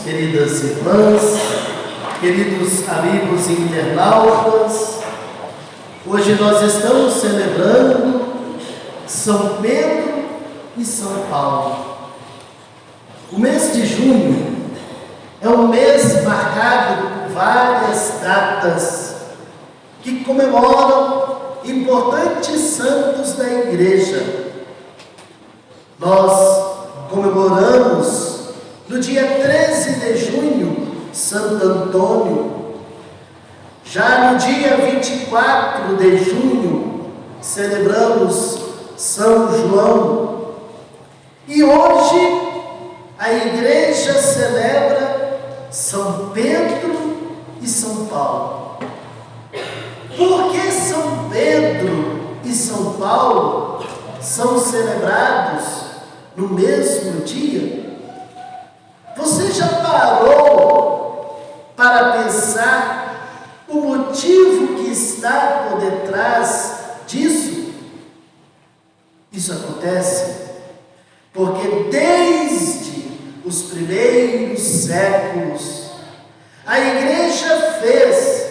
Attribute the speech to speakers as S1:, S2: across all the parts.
S1: queridas irmãs, queridos amigos internautas, hoje nós estamos celebrando São Pedro e São Paulo. O mês de junho é um mês marcado por várias datas que comemoram importantes santos da Igreja. Nós comemoramos no dia 13 de junho Santo Antônio. Já no dia 24 de junho celebramos São João. E hoje a Igreja celebra São Pedro e São Paulo. Por que São Pedro e São Paulo são celebrados no mesmo dia? Você já parou para pensar o motivo que está por detrás disso? Isso acontece porque desde os primeiros séculos a Igreja fez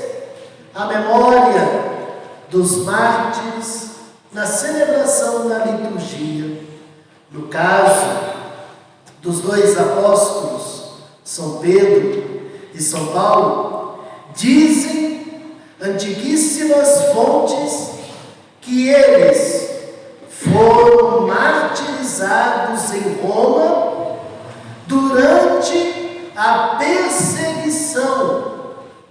S1: a memória dos mártires na celebração da liturgia. No caso dos dois apóstolos, São Pedro e São Paulo, dizem antiguíssimas fontes que eles foram martirizados em Roma durante a perseguição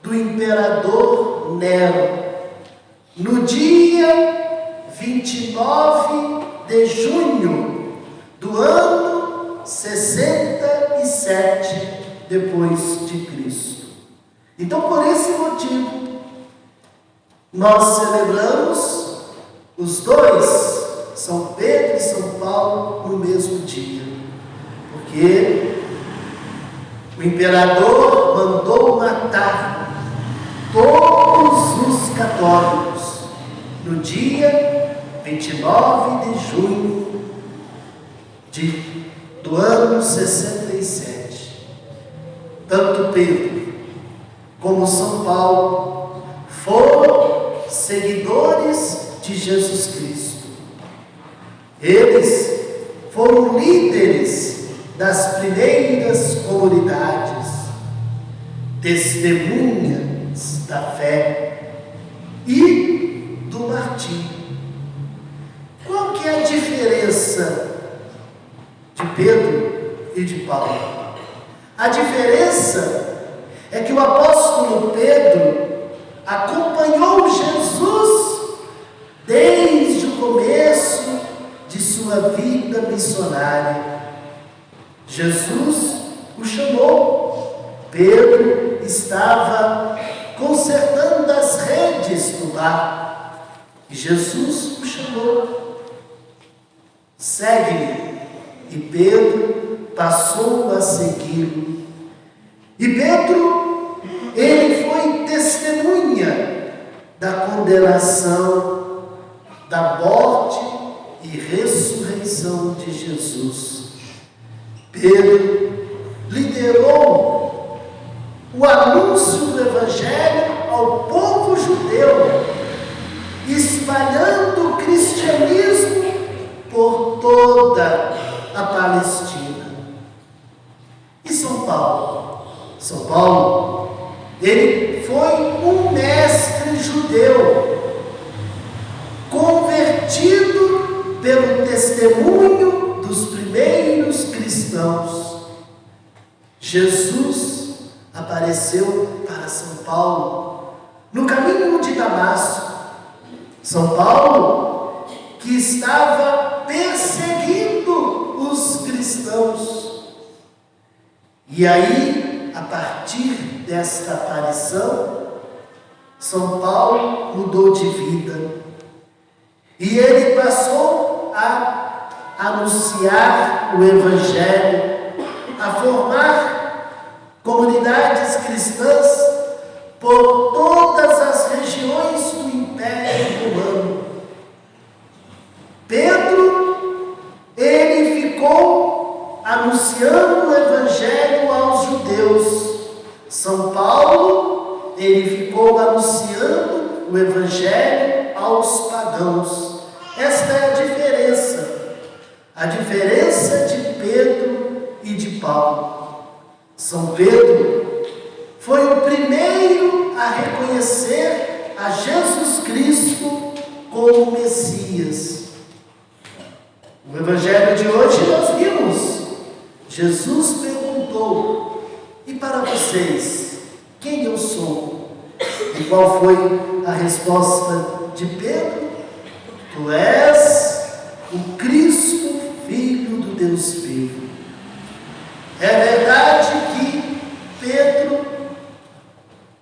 S1: do imperador Nero, no dia 29 de junho do ano 67 depois de Cristo. Então, por esse motivo, nós celebramos os dois, São Pedro e São Paulo, no mesmo dia, porque o imperador mandou matar todos os católicos no dia 29 de junho do ano 67. Tanto Pedro como São Paulo foram seguidores de Jesus Cristo. Eles foram líderes das primeiras comunidades, testemunhas da fé e do martírio. Qual que é a diferença de Pedro e de Paulo? A diferença é que o apóstolo Pedro acompanhou Jesus desde o começo de sua vida missionária. Jesus o chamou. Pedro estava consertando as redes do lar e Jesus o chamou. Segue-me. E Pedro passou a segui-lo. E Pedro, ele foi testemunha da condenação, da morte e ressurreição de Jesus. Pedro liderou o anúncio do Evangelho ao povo judeu, espalhando o cristianismo por toda a Palestina. E São Paulo? São Paulo, ele foi um mestre judeu, convertido pelo testemunho dos primeiros cristãos. Jesus apareceu para São Paulo no caminho de Damasco. São Paulo, que estava perseguindo os cristãos. E aí, a partir desta aparição, São Paulo mudou de vida. E ele passou a anunciar o Evangelho, a formar comunidades cristãs por todas as regiões do Império Romano. Pedro, ele ficou anunciando o Evangelho aos judeus, São Paulo, ele ficou anunciando o Evangelho aos pagãos. Esta é a diferença de Pedro e de Paulo. São Pedro foi o primeiro a reconhecer a Jesus Cristo como Messias. No Evangelho de hoje nós vimos, Jesus perguntou: e para vocês, quem eu sou? E qual foi a resposta de Pedro? Tu és o Cristo, Filho do Deus vivo. É verdade que Pedro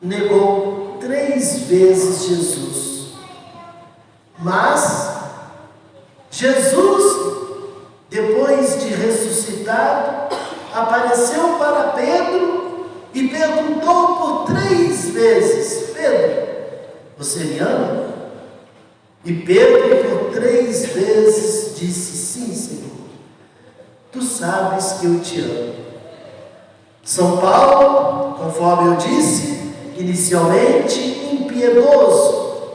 S1: negou 3 vezes Jesus, mas Jesus, depois de ressuscitado, apareceu para Pedro e perguntou por 3 vezes: Pedro, você me ama? E Pedro por 3 vezes disse: sim, Senhor, tu sabes que eu te amo. São Paulo, conforme eu disse, inicialmente impiedoso,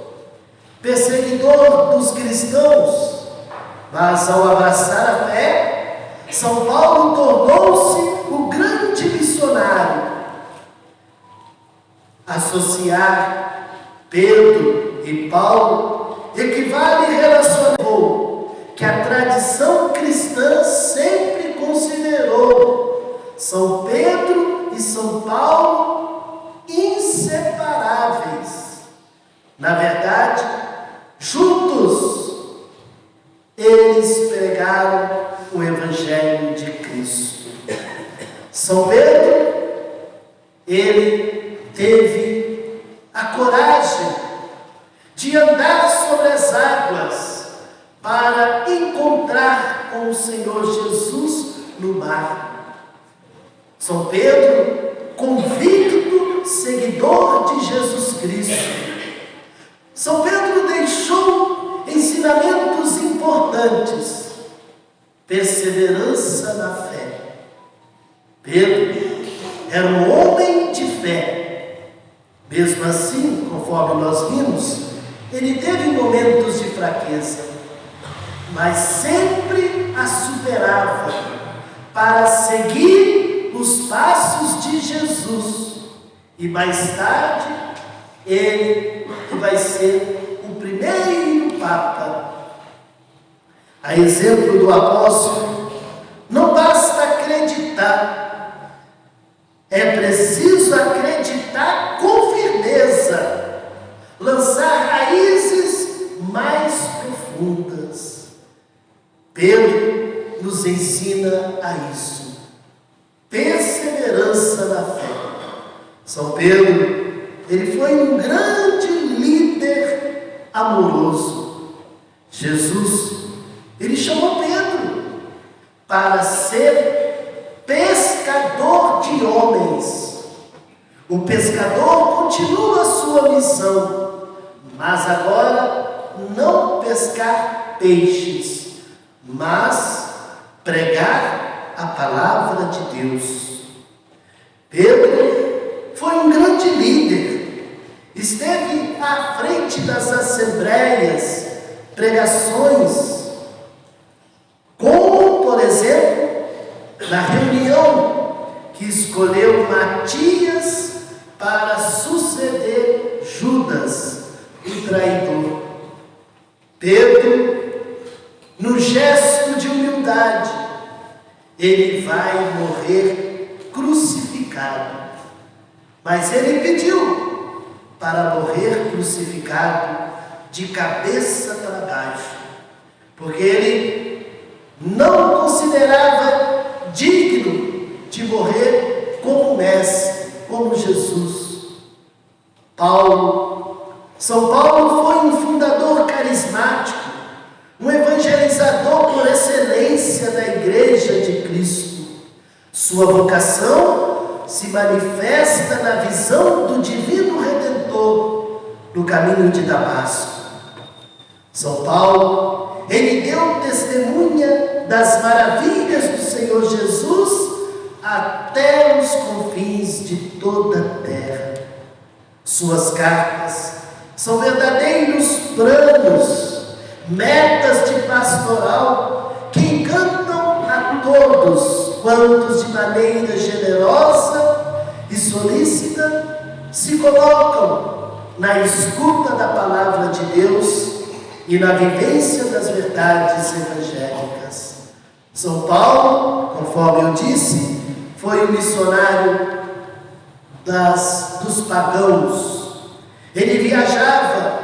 S1: perseguidor dos cristãos, mas ao abraçar a fé, São Paulo tornou-se o grande missionário. Associar Pedro e Paulo equivale relacionar que a tradição cristã sempre considerou São Pedro e São Paulo inseparáveis. Na verdade, juntos eles pregaram o Evangelho de Cristo. São Pedro, ele teve a coragem de andar sobre as águas para encontrar com o Senhor Jesus no mar. São Pedro, convicto seguidor de Jesus Cristo. São Pedro deixou ensinamentos importantes: perseverança na fé. Pedro era um homem de fé. Mesmo assim, conforme nós vimos, ele teve momentos de fraqueza, mas sempre a superava para seguir os passos de Jesus. E mais tarde, ele vai ser o primeiro Papa. A exemplo do apóstolo, não basta acreditar, é preciso acreditar com firmeza, lançar raízes mais profundas. Pedro nos ensina a isso: perseverança na fé. São Pedro, ele foi um grande líder amoroso. Jesus, ele chamou Pedro para ser pescador de homens. O pescador continua a sua missão, mas agora não pescar peixes, mas pregar a palavra de Deus. Pedro foi um grande líder, esteve à frente das assembleias, pregações, como, por exemplo, na reunião que escolheu Matias para suceder Judas, o traidor. Pedro, no gesto de humildade, ele vai morrer crucificado. Mas ele pediu para morrer crucificado de cabeça para baixo, porque ele não considerava digno de morrer como mestre, como Jesus. São Paulo foi um fundador carismático, um evangelizador por excelência da Igreja de Cristo. Sua vocação se manifesta na visão do Divino Redentor no caminho de Damasco. São Paulo, ele deu testemunha das maravilhas do Senhor Jesus até os confins de toda a terra. Suas cartas são verdadeiros planos, metas de pastoral que encantam a todos quantos de maneira generosa e solícita se colocam na escuta da palavra de Deus e na vivência das verdades evangélicas. São Paulo, conforme eu disse, foi o missionário dos pagãos. Ele viajava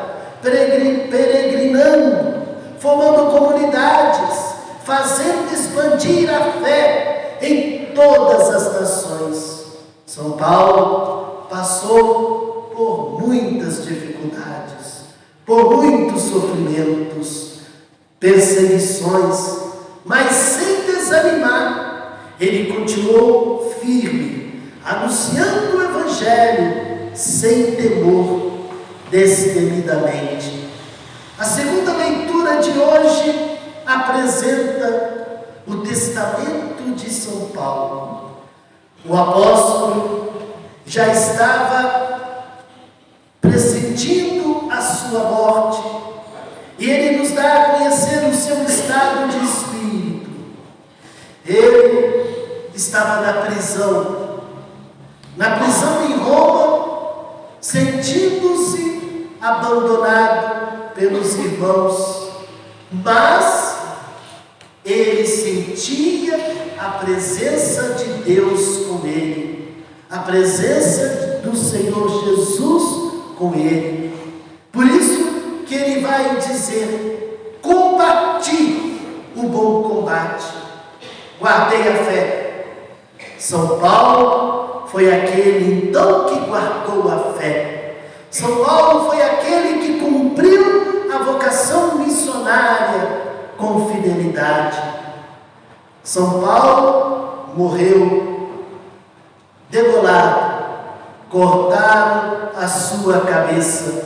S1: peregrinando, formando comunidades, fazendo expandir a fé em todas as nações. São Paulo passou por muitas dificuldades, por muitos sofrimentos, perseguições, mas sem desanimar, ele continuou firme, anunciando o Evangelho sem temor, destemidamente. A segunda leitura de hoje apresenta o testamento de São Paulo. O apóstolo já estava pressentindo a sua morte, e ele nos dá a conhecer o seu estado de espírito. Ele estava na prisão em Roma, sentindo-se abandonado pelos irmãos, mas ele sentia a presença de Deus com ele, a presença do Senhor Jesus com ele. Por isso que ele vai dizer: combati o bom combate, guardei a fé. São Paulo foi aquele então que guardou a fé. São Paulo foi aquele que cumpriu a vocação missionária com fidelidade. São Paulo morreu degolado, cortaram a sua cabeça.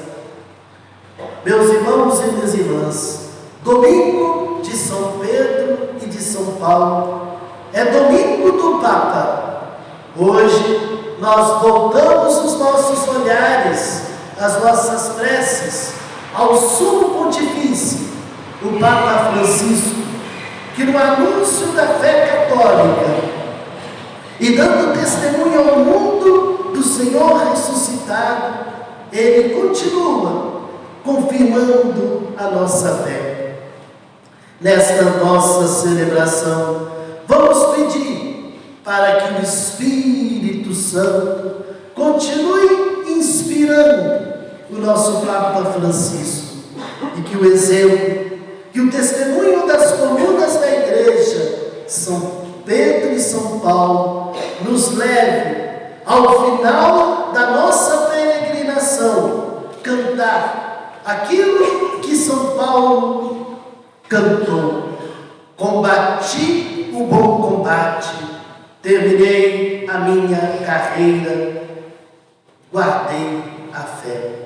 S1: Meus irmãos e minhas irmãs, domingo de São Pedro e de São Paulo é domingo do Papa. Hoje nós voltamos os nossos olhares, as nossas preces ao Sumo Pontifício, o Papa Francisco, que no anúncio da fé católica e dando testemunho ao mundo do Senhor ressuscitado, ele continua confirmando a nossa fé. Nesta nossa celebração, vamos pedir para que o Espírito Santo continue inspirando o nosso Papa Francisco, e que o exemplo, que o testemunho das colunas da Igreja, São Pedro e São Paulo, nos leve, ao final da nossa peregrinação, cantar aquilo que São Paulo cantou: combati o bom combate, terminei a minha carreira, guardei a fé.